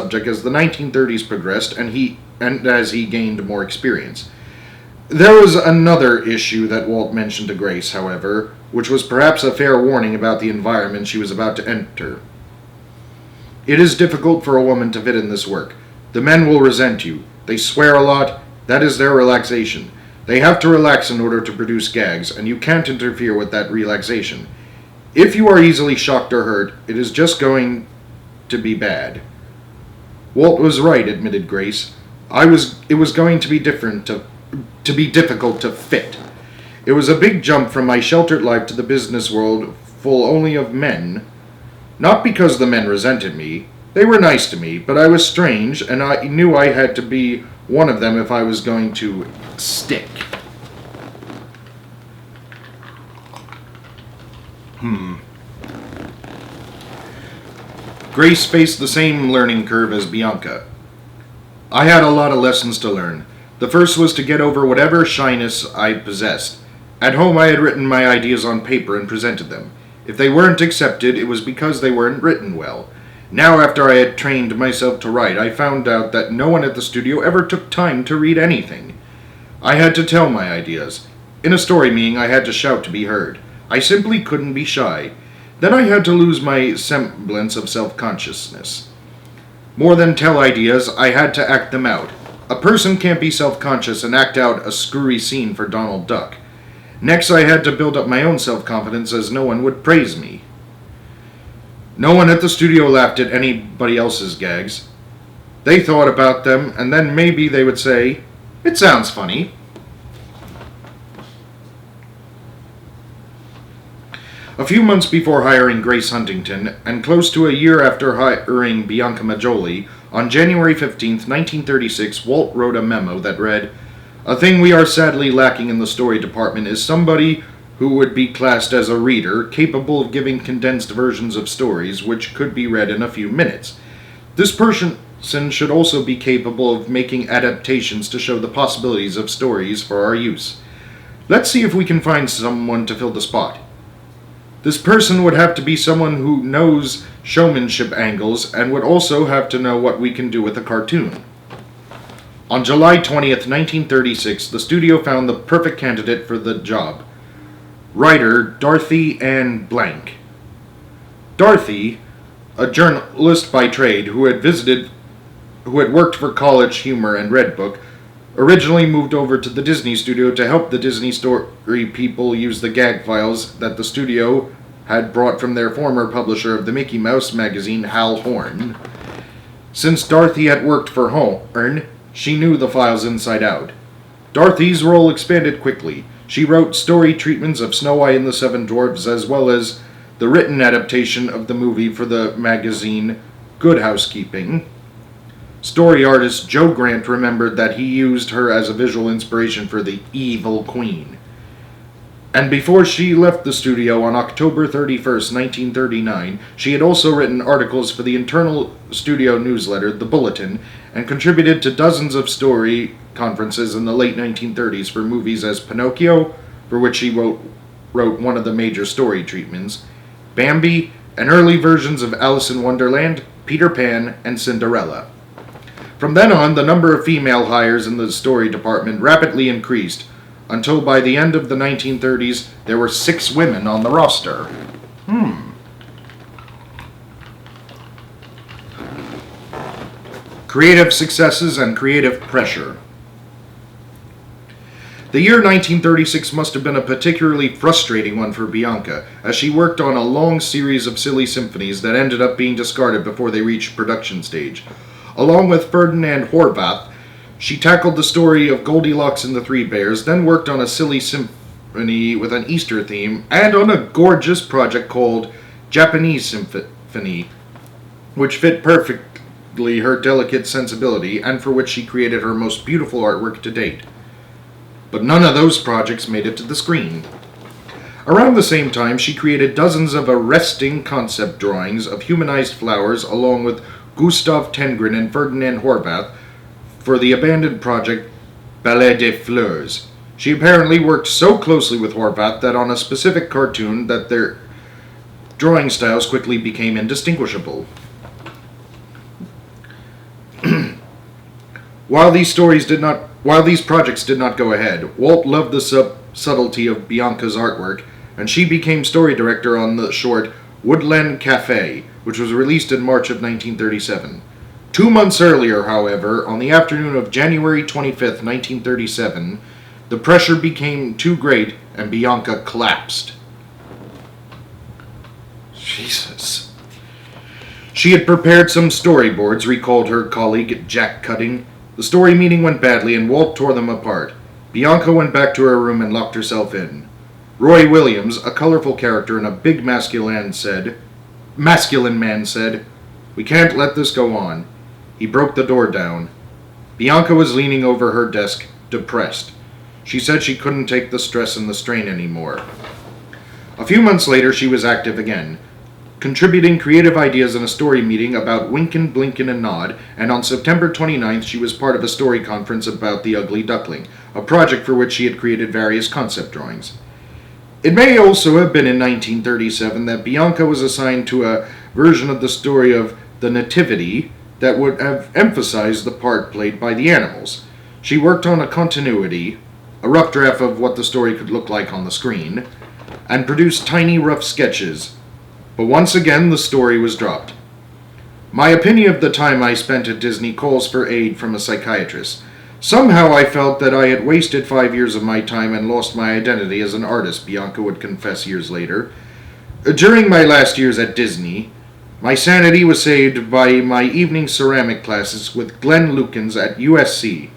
subject as the 1930s progressed and as he gained more experience. There was another issue that Walt mentioned to Grace, however, which was perhaps a fair warning about the environment she was about to enter. It is difficult for a woman to fit in this work. The men will resent you. They swear a lot. That is their relaxation. They have to relax in order to produce gags, and you can't interfere with that relaxation. If you are easily shocked or hurt, it is just going to be bad. Walt was right, admitted Grace. It was going to be difficult to fit. It was a big jump from my sheltered life to the business world full only of men. Not because the men resented me. They were nice to me, but I was strange, and I knew I had to be one of them if I was going to stick. Grace faced the same learning curve as Bianca. I had a lot of lessons to learn. The first was to get over whatever shyness I possessed. At home I had written my ideas on paper and presented them. If they weren't accepted, it was because they weren't written well. Now, after I had trained myself to write, I found out that no one at the studio ever took time to read anything. I had to tell my ideas. In a story meeting, I had to shout to be heard. I simply couldn't be shy. Then I had to lose my semblance of self-consciousness. More than tell ideas, I had to act them out. A person can't be self-conscious and act out a screwy scene for Donald Duck. Next, I had to build up my own self-confidence as no one would praise me. No one at the studio laughed at anybody else's gags. They thought about them, and then maybe they would say, "It sounds funny." A few months before hiring Grace Huntington, and close to a year after hiring Bianca Majolie, on January 15, 1936, Walt wrote a memo that read, "A thing we are sadly lacking in the story department is somebody who would be classed as a reader, capable of giving condensed versions of stories which could be read in a few minutes. This person should also be capable of making adaptations to show the possibilities of stories for our use. Let's see if we can find someone to fill the spot. This person would have to be someone who knows showmanship angles and would also have to know what we can do with a cartoon." On July 20th, 1936, the studio found the perfect candidate for the job. Writer Dorothy Ann Blank. Dorothy, a journalist by trade who had worked for College Humor and Redbook, originally moved over to the Disney studio to help the Disney story people use the gag files that the studio had brought from their former publisher of the Mickey Mouse magazine, Hal Horn. Since Dorothy had worked for Horn, she knew the files inside out. Dorothy's role expanded quickly. She wrote story treatments of Snow White and the Seven Dwarfs, as well as the written adaptation of the movie for the magazine Good Housekeeping. Story artist Joe Grant remembered that he used her as a visual inspiration for the Evil Queen. And before she left the studio on October 31st, 1939, she had also written articles for the internal studio newsletter, The Bulletin, and contributed to dozens of story conferences in the late 1930s for movies as Pinocchio, for which she wrote one of the major story treatments, Bambi, and early versions of Alice in Wonderland, Peter Pan, and Cinderella. From then on, the number of female hires in the story department rapidly increased, until by the end of the 1930s, there were 6 women on the roster. Creative successes and creative pressure. The year 1936 must have been a particularly frustrating one for Bianca, as she worked on a long series of silly symphonies that ended up being discarded before they reached production stage. Along with Ferdinand Horvath, she tackled the story of Goldilocks and the Three Bears, then worked on a silly symphony with an Easter theme, and on a gorgeous project called Japanese Symphony, which fit perfectly her delicate sensibility, and for which she created her most beautiful artwork to date. But none of those projects made it to the screen. Around the same time, she created dozens of arresting concept drawings of humanized flowers, along with Gustav Tengren and Ferdinand Horvath, for the abandoned project Ballet des Fleurs. She apparently worked so closely with Horvath that on a specific cartoon that their drawing styles quickly became indistinguishable. While these projects did not go ahead, Walt loved the subtlety of Bianca's artwork, and she became story director on the short Woodland Cafe, which was released in March of 1937. 2 months earlier, however, on the afternoon of January 25th, 1937, the pressure became too great and Bianca collapsed. Jesus. She had prepared some storyboards, recalled her colleague Jack Cutting. The story meeting went badly and Walt tore them apart. Bianca went back to her room and locked herself in. Roy Williams, a colorful character and a big masculine man said, "We can't let this go on." He broke the door down. Bianca was leaning over her desk, depressed. She said she couldn't take the stress and the strain anymore. A few months later, she was active again, contributing creative ideas in a story meeting about Winkin', Blinkin', and Nod, and on September 29th, she was part of a story conference about The Ugly Duckling, a project for which she had created various concept drawings. It may also have been in 1937 that Bianca was assigned to a version of the story of the Nativity that would have emphasized the part played by the animals. She worked on a continuity, a rough draft of what the story could look like on the screen, and produced tiny rough sketches. But once again, the story was dropped. My opinion of the time I spent at Disney calls for aid from a psychiatrist. Somehow I felt that I had wasted 5 years of my time and lost my identity as an artist, Bianca would confess years later. During my last years at Disney, my sanity was saved by my evening ceramic classes with Glenn Lukens at USC.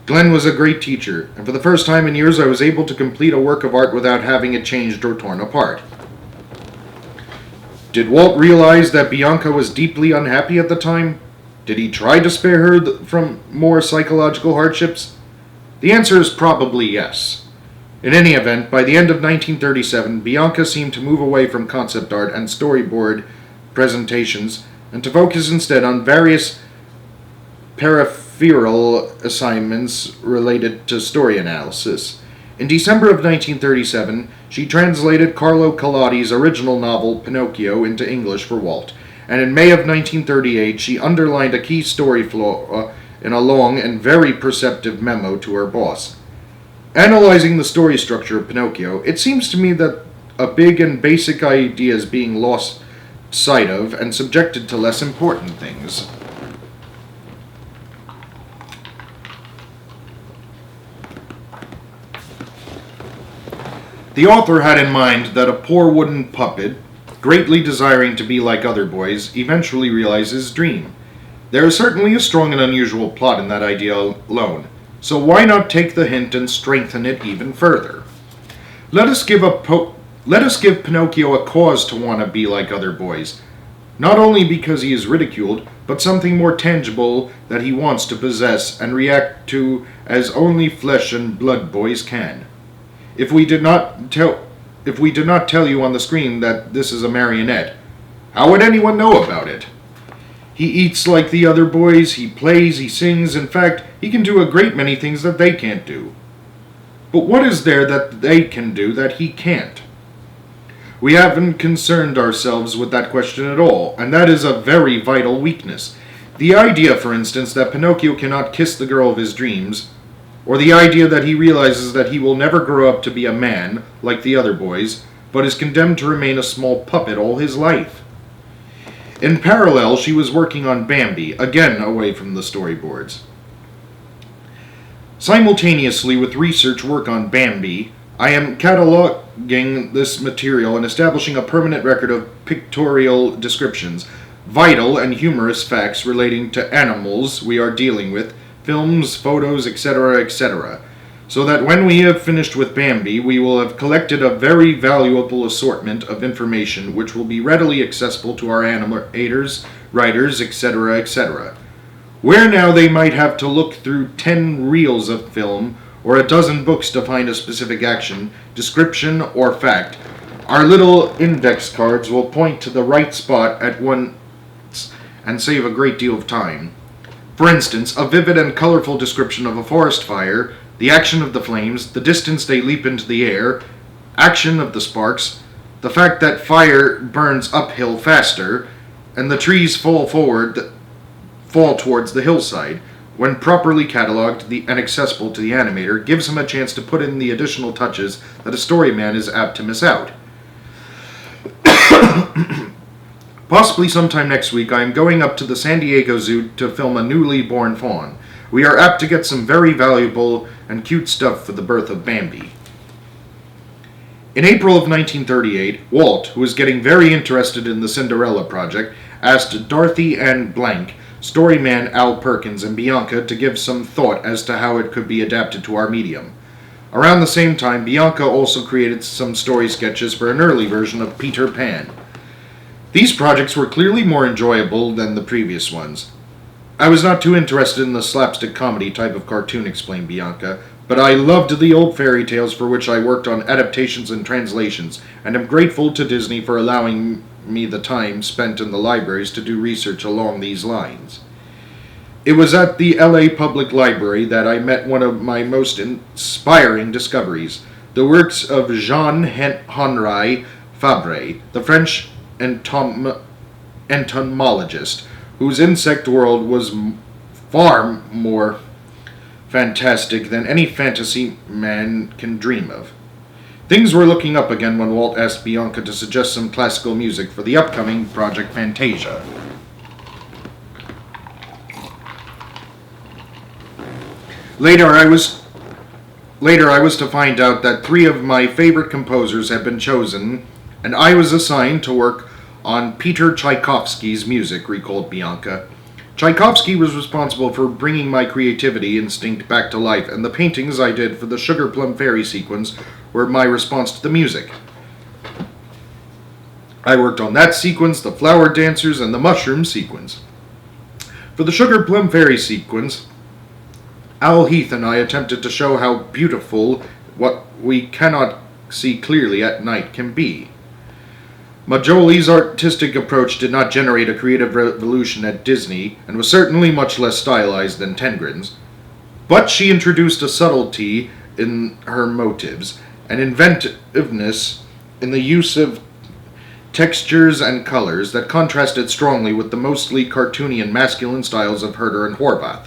Glenn was a great teacher, and for the first time in years I was able to complete a work of art without having it changed or torn apart. Did Walt realize that Bianca was deeply unhappy at the time? Did he try to spare her from more psychological hardships? The answer is probably yes. In any event, by the end of 1937, Bianca seemed to move away from concept art and storyboard presentations and to focus instead on various peripheral assignments related to story analysis. In December of 1937, she translated Carlo Collodi's original novel Pinocchio into English for Walt, and in May of 1938 she underlined a key story flaw in a long and very perceptive memo to her boss. Analyzing the story structure of Pinocchio, it seems to me that a big and basic idea is being lost sight of and subjected to less important things. The author had in mind that a poor wooden puppet, greatly desiring to be like other boys, eventually realizes his dream. There is certainly a strong and unusual plot in that idea alone, so why not take the hint and strengthen it even further? Let us give Pinocchio a cause to want to be like other boys, not only because he is ridiculed, but something more tangible that he wants to possess and react to as only flesh and blood boys can. If we did not tell you on the screen that this is a marionette, how would anyone know about it? He eats like the other boys, he plays, he sings, in fact, he can do a great many things that they can't do. But what is there that they can do that he can't? We haven't concerned ourselves with that question at all, and that is a very vital weakness. The idea, for instance, that Pinocchio cannot kiss the girl of his dreams, or the idea that he realizes that he will never grow up to be a man, like the other boys, but is condemned to remain a small puppet all his life. In parallel, she was working on Bambi, again away from the storyboards. Simultaneously with research work on Bambi, I am cataloging this material and establishing a permanent record of pictorial descriptions, vital and humorous facts relating to animals we are dealing with, films, photos, etc., etc., so that when we have finished with Bambi, we will have collected a very valuable assortment of information which will be readily accessible to our animators, writers, etc., etc. Where now they might have to look through 10 reels of film or a dozen books to find a specific action, description, or fact, our little index cards will point to the right spot at once and save a great deal of time. For instance, a vivid and colorful description of a forest fire, the action of the flames, the distance they leap into the air, action of the sparks, the fact that fire burns uphill faster, and the trees fall towards the hillside, when properly cataloged and accessible to the animator, gives him a chance to put in the additional touches that a storyman is apt to miss out. Possibly sometime next week, I am going up to the San Diego Zoo to film a newly born fawn. We are apt to get some very valuable and cute stuff for the birth of Bambi. In April of 1938, Walt, who was getting very interested in the Cinderella project, asked Dorothy and Blank, storyman Al Perkins, and Bianca to give some thought as to how it could be adapted to our medium. Around the same time, Bianca also created some story sketches for an early version of Peter Pan. These projects were clearly more enjoyable than the previous ones. I was not too interested in the slapstick comedy type of cartoon, explained Bianca, but I loved the old fairy tales for which I worked on adaptations and translations, and am grateful to Disney for allowing me the time spent in the libraries to do research along these lines. It was at the LA Public Library that I met one of my most inspiring discoveries, the works of Jean-Henri Fabre, the French entomologist, whose insect world was far more fantastic than any fantasy man can dream of. Things were looking up again when Walt asked Bianca to suggest some classical music for the upcoming Project Fantasia. Later I was to find out that 3 of my favorite composers had been chosen, and I was assigned to work on Peter Tchaikovsky's music, recalled Bianca. Tchaikovsky was responsible for bringing my creativity instinct back to life, and the paintings I did for the Sugar Plum Fairy sequence were my response to the music. I worked on that sequence, the Flower Dancers, and the Mushroom sequence. For the Sugar Plum Fairy sequence, Al Heath and I attempted to show how beautiful what we cannot see clearly at night can be. Majolie's artistic approach did not generate a creative revolution at Disney, and was certainly much less stylized than Tengrin's, but she introduced a subtlety in her motives, an inventiveness in the use of textures and colors that contrasted strongly with the mostly cartoony and masculine styles of Herder and Horvath.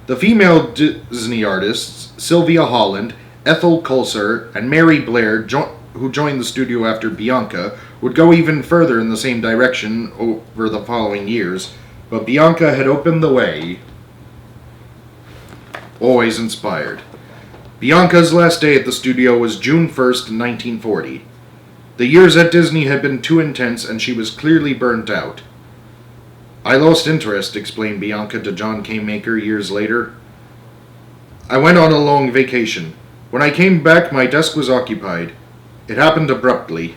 The female Disney artists, Sylvia Holland, Ethel Coulser, and Mary Blair, who joined the studio after Bianca, would go even further in the same direction over the following years, but Bianca had opened the way, always inspired. Bianca's last day at the studio was June 1st, 1940. The years at Disney had been too intense, and she was clearly burnt out. I lost interest, explained Bianca to John K. Maker years later. I went on a long vacation. When I came back, my desk was occupied. It happened abruptly.